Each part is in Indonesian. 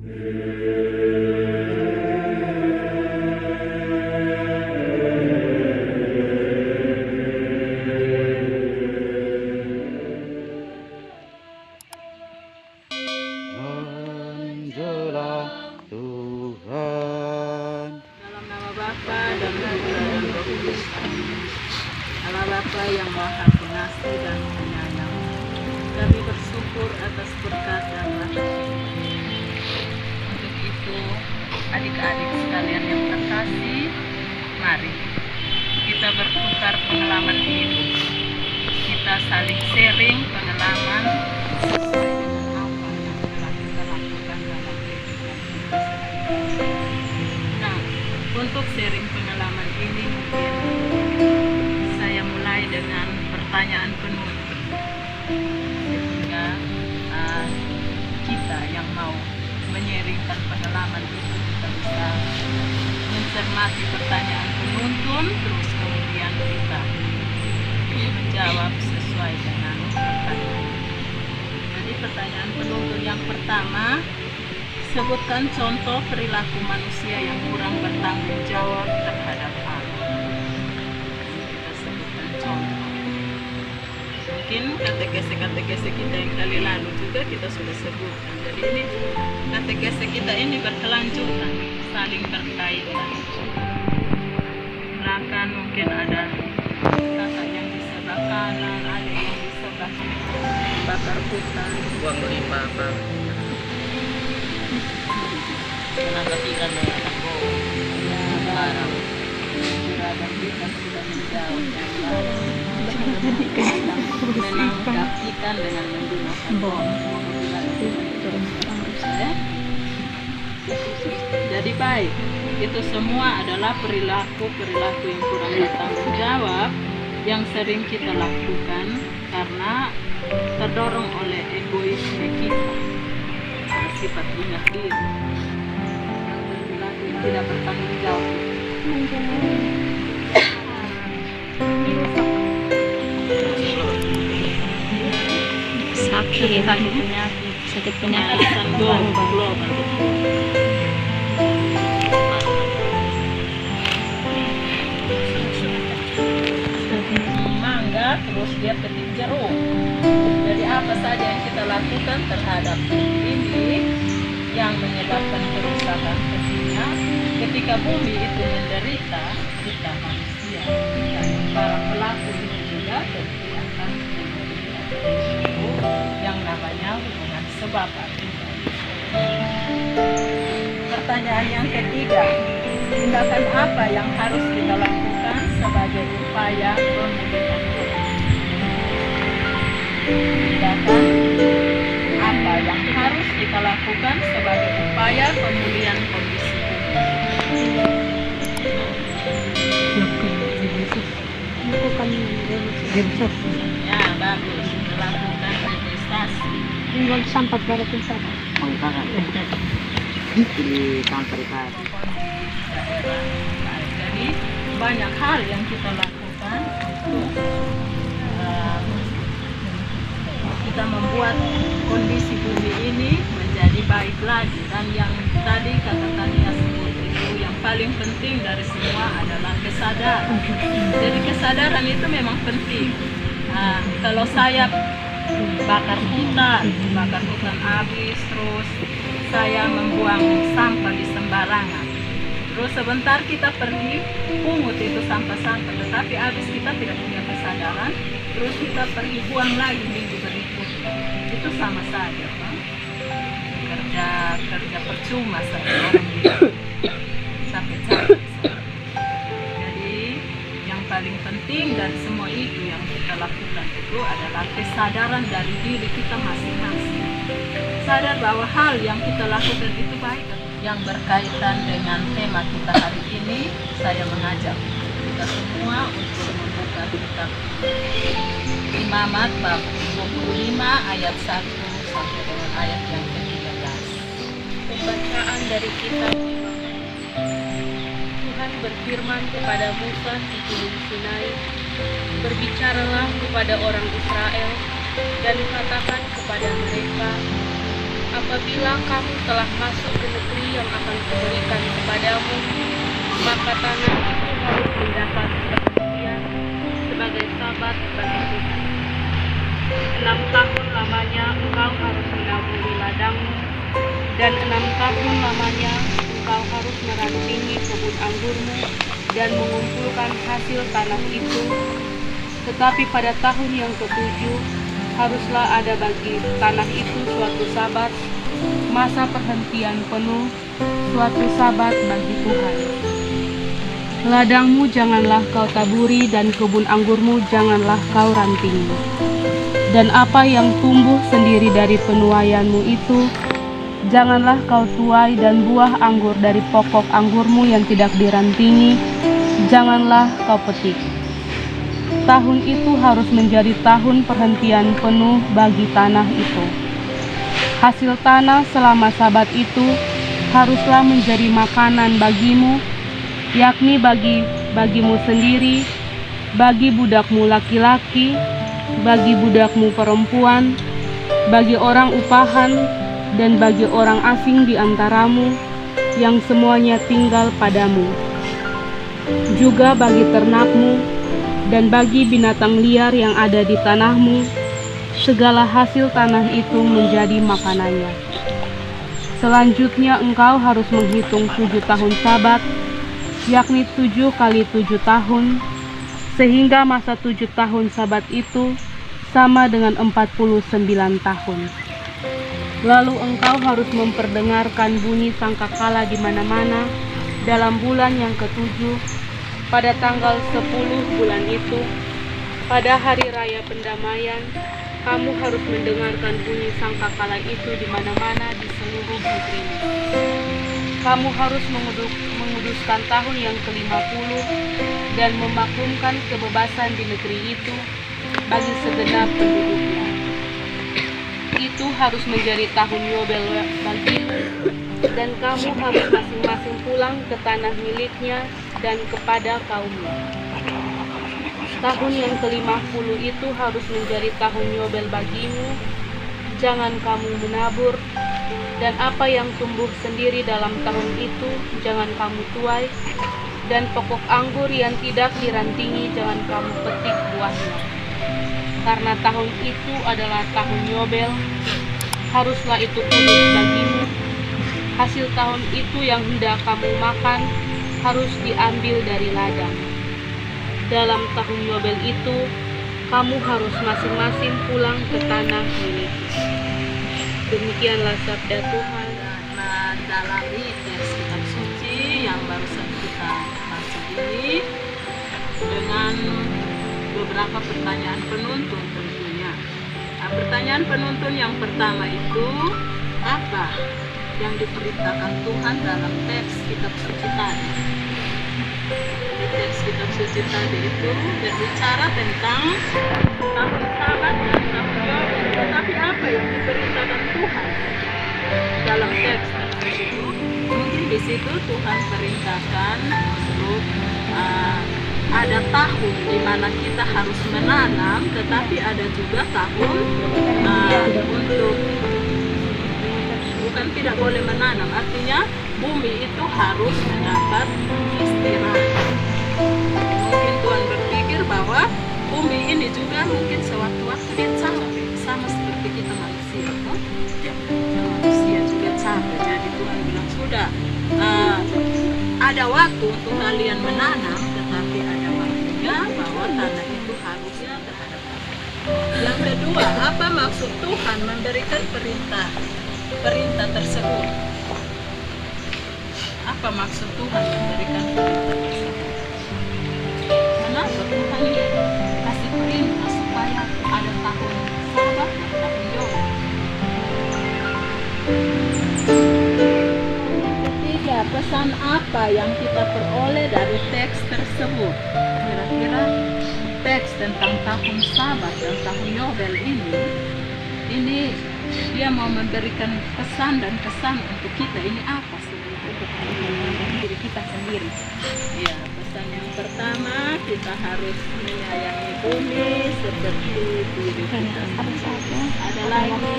Menjelang Tuhan. Dalam nama Bapa dan Putra dan Roh Kudus. Allah Bapa yang Maha Pengasih dan Penyayang, kami bersyukur atas berkat dan rahmat. Untuk itu, adik-adik sekalian yang terkasih, mari kita bertukar pengalaman hidup. Kita saling sharing pengalaman sesuai dengan apa yang telah kita lakukan dalam kehidupan kita sehari-hari. Nah, untuk sharing pengalaman ini mungkin saya mulai dengan pertanyaan penutup, sehingga kita yang mau menyeringkan pengalaman itu kita bisa mencermati pertanyaan penuntun, terus kemudian kita menjawab sesuai dengan pertanyaan. Jadi pertanyaan penuntun yang pertama, sebutkan contoh perilaku manusia yang kurang bertanggung jawab terhadap Allah. Kita sebutkan contoh. Mungkin katekese kita yang kali lalu juga kita sudah sebutkan. Jadi ini katekese kita ini berkelanjutan, saling berkaitan. Belakang mungkin ada kakak yang di sebelah kanan, adik yang di sebelah kiri, bakar hutan. Buang limbah apa? Menangkap ikan dengan anak bau. Ya, Barang. beragam kita sudah menjauh yang lain. Menangkap ikan dengan menggunakan bom. Jadi baik, itu semua adalah perilaku-perilaku yang kurang bertanggung jawab yang sering kita lakukan karena terdorong oleh egoisme kita, sifat ingat diri. Perilaku yang tidak bertanggung jawab. sakit penyakit Global. Mangga terus dia petik jeruk. Jadi apa saja yang kita lakukan terhadap ini yang menyebabkan kerusakan tentunya ketika bumi itu menderita, kita manusia, kita para pelaku ini juga tentu akan menderita. Itu yang namanya hubungan sebab akibat. Pertanyaan yang ketiga, tindakan apa yang harus kita lakukan sebagai upaya pemulihan kondisi? Tindakan apa yang harus kita lakukan sebagai upaya pemulihan kondisi bumi? Ya, bagus, melakukan investasi. tinggal sampai baratin sana. Pangkalan. Di kantor tadi. Jadi banyak hal yang kita lakukan untuk kita membuat kondisi bumi ini menjadi baik lagi. Dan yang tadi kata Tania sebut itu yang paling penting dari semua adalah kesadaran. Jadi kesadaran itu memang penting. Kalau saya bakar hutan habis, terus saya membuang sampah di sembarangan, terus sebentar kita pergi pungut itu sampah-sampah, tetapi habis kita tidak punya kesadaran, terus kita pergi buang lagi minggu berikutnya, itu sama saja, Pak. kerja percuma saja, orang bilang capek-capek saja. Jadi yang paling penting dari semua itu yang kita lakukan itu adalah kesadaran dari diri kita masing-masing. Sadar bahwa hal yang kita lakukan itu baik. Yang berkaitan dengan tema kita hari ini, saya mengajak kita semua untuk membuka kitab Imamat bab 25 ayat 1 sampai dengan ayat yang ke-13. Pembacaan dari kitab Imamat. Tuhan berfirman kepada Musa di Gunung Sinai, berbicaralah kepada orang Israel dan katakan kepada mereka, apabila kamu telah masuk ke negeri yang akan kuberikan kepadamu, maka tanah itu harus mendapat perhentian sebagai sabat bagi Tuhan. 6 tahun lamanya engkau harus menaburi ladangmu, dan 6 tahun lamanya engkau harus merantingi kebun anggurmu dan mengumpulkan hasil tanah itu. Tetapi pada tahun yang ke-7 haruslah ada bagi tanah itu suatu sabat, masa perhentian penuh, suatu sabat bagi Tuhan. Ladangmu janganlah kau taburi dan kebun anggurmu janganlah kau rantingi. Dan apa yang tumbuh sendiri dari penuaianmu itu, janganlah kau tuai, dan buah anggur dari pokok anggurmu yang tidak dirantingi, janganlah kau petik. Tahun itu harus menjadi tahun perhentian penuh bagi tanah itu. Hasil tanah selama sabat itu haruslah menjadi makanan bagimu, yakni bagimu sendiri, bagi budakmu laki-laki, bagi budakmu perempuan, bagi orang upahan, dan bagi orang asing di antaramu, yang semuanya tinggal padamu. Juga bagi ternakmu, dan bagi binatang liar yang ada di tanahmu, segala hasil tanah itu menjadi makanannya. Selanjutnya engkau harus menghitung 7 tahun sabat, yakni 7 kali 7 tahun, sehingga masa 7 tahun sabat itu sama dengan 49 tahun. Lalu engkau harus memperdengarkan bunyi sangkakala di mana-mana dalam bulan yang ke-7, pada tanggal 10 bulan itu, pada hari raya pendamaian, kamu harus mendengarkan bunyi sangkakala itu di mana-mana di seluruh negeri. Kamu harus menguduskan tahun yang ke-50 dan memaklumkan kebebasan di negeri itu bagi segenap penduduknya. Itu harus menjadi tahun Yobel bagimu, dan kamu harus masing-masing pulang ke tanah miliknya dan kepada kaumnya. Tahun yang ke-50 itu harus menjadi tahun Yobel bagimu. Jangan kamu menabur, dan apa yang tumbuh sendiri dalam tahun itu jangan kamu tuai, dan pokok anggur yang tidak dirantingi jangan kamu petik buahnya. Karena tahun itu adalah tahun Yobel, haruslah itu kudus bagimu. Hasil tahun itu yang hendak kamu makan harus diambil dari ladang. Dalam tahun Yobel itu, kamu harus masing-masing pulang ke tanah milik. Demikianlah sabda Tuhan. Nah, dalam teks kitab suci yang barusan kita baca ini, dengan beberapa pertanyaan penuntun tentunya. Nah, pertanyaan penuntun yang pertama itu, apa yang diperintahkan Tuhan dalam teks kitab suci tadi? Di teks kitab suci tadi itu berbicara tentang tahun sabat dan tahun Yobel. Tetapi apa yang diperintahkan Tuhan dalam teks itu? Mungkin di situ Tuhan perintahkan untuk ada tahun di mana kita harus menanam, tetapi ada juga tahun untuk bukan tidak boleh menanam. Artinya bumi itu harus mendapat istirahat. Mungkin Tuhan berpikir bahwa bumi ini juga mungkin sewaktu-waktu dia capek, sama seperti kita manusia. Manusia juga capek. Jadi Tuhan bilang sudah ada waktu untuk kalian menanam, tetapi ada waktunya bahwa tanah itu harusnya terhadap Allah. Yang kedua, apa maksud Tuhan memberikan perintah tersebut? Apa maksud Tuhan memberikan perintah tersebut? Kenapa Tuhan kasih perintah supaya ada tahun sabat dan tahun Yobel? Ketiga, pesan apa yang kita peroleh dari teks tersebut? Kira-kira teks tentang tahun sabat dan tahun Yobel ini dia mau memberikan pesan dan kesan untuk kita. Ini apa sebenarnya? Diri kita sendiri. Ya, pesan yang pertama, kita harus menyayangi bumi seperti diri kita. Ada lagi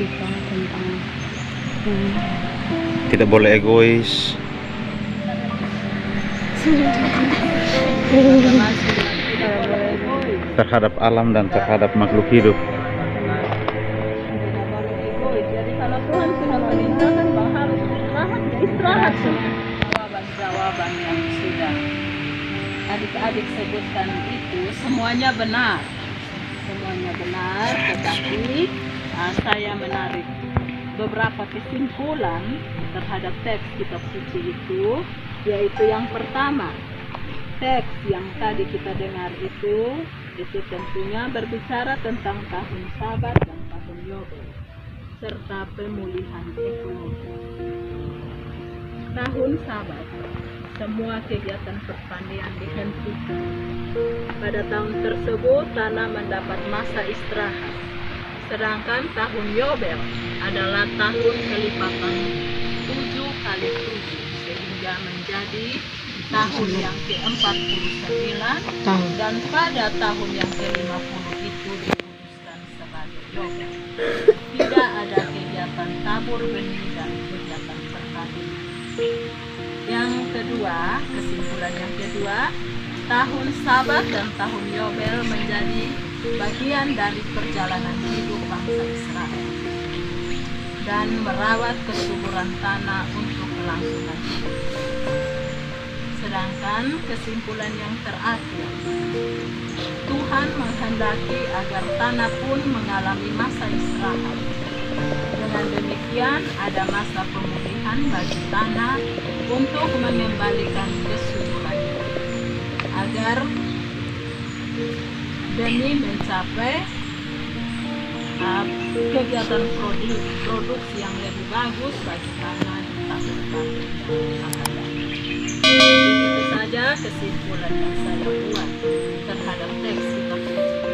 kita tentang Tidak boleh egois terhadap alam dan terhadap makhluk hidup. Tidak boleh egois. Jadi kalau Tuhan sudah memerintahkan bahwa harus istirahat, ya istirahat. Jawaban-jawaban yang sudah adik-adik sebutkan itu semuanya benar. Semuanya benar, tetapi saya menarik beberapa kesimpulan terhadap teks kitab suci itu, yaitu yang pertama, teks yang tadi kita dengar itu tentunya berbicara tentang tahun Sabat dan tahun Yobel serta pemulihan ekonomi. Tahun Sabat, semua kegiatan pertanian dihentikan. Pada tahun tersebut tanah mendapat masa istirahat. Sedangkan tahun Yobel adalah tahun kelipatan 7 kali 7 sehingga menjadi tahun yang ke-49 dan pada tahun yang ke-50 itu dikuduskan sebagai Yobel. Tidak ada kegiatan tabur benih dan kegiatan pertanian. Yang kedua, kesimpulan yang kedua, tahun Sabat dan tahun Yobel menjadi bagian dari perjalanan hidup bangsa Israel dan merawat kesuburan tanah untuk kelangsungan hidup. Sedangkan kesimpulan yang terakhir, Tuhan menghendaki agar tanah pun mengalami masa istirahat. Dengan demikian ada masa pemulihan bagi tanah untuk mengembalikan kesuburannya agar demi mencapai kegiatan produksi yang lebih bagus bagi tanah di tahun-tahun yang akan datang. Itu saja kesimpulan yang saya buat terhadap teks kitab suci.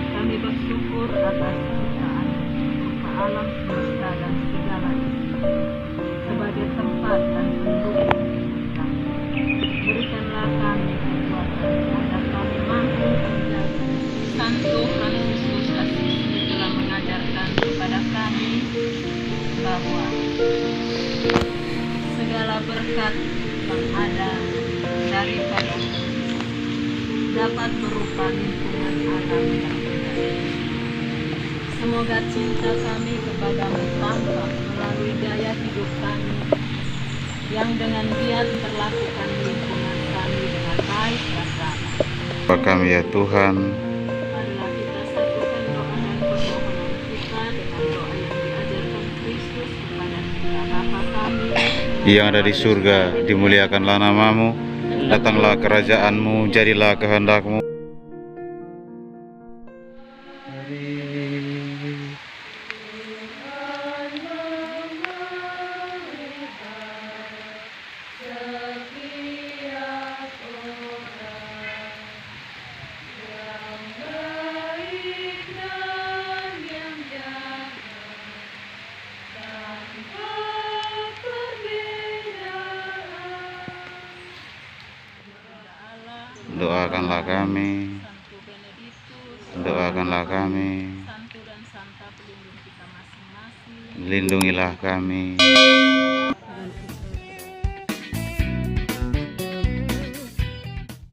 Kami bersyukur atas ciptaan berupa alam semesta dan segala isi sebagai tempat dan pendukung kami. Berikanlah kami kekuatan agar kami mampu menjadi Santo Fransiskus Assisi telah mengajarkan kepada kami bahwa segala berkat yang ada daripada dapat berupa lingkungan alam yang indah. Semoga cinta kami kepadamu tampak melalui gaya hidup kami yang dengan giat memperlakukan lingkungan kami dengan baik dan ramah. Bapa kami ya Tuhan, Marilah kita satukan doa dan permohonan kita dengan doa yang diajarkan Kristus kepada kita. Bapa kami yang ada di surga, dimuliakanlah namamu, datanglah kerajaanmu, jadilah kehendakmu. Doakanlah kami, Santo Benediktus, doakanlah kami, Santo dan Santa pelindung kita masing-masing. lindungilah kami.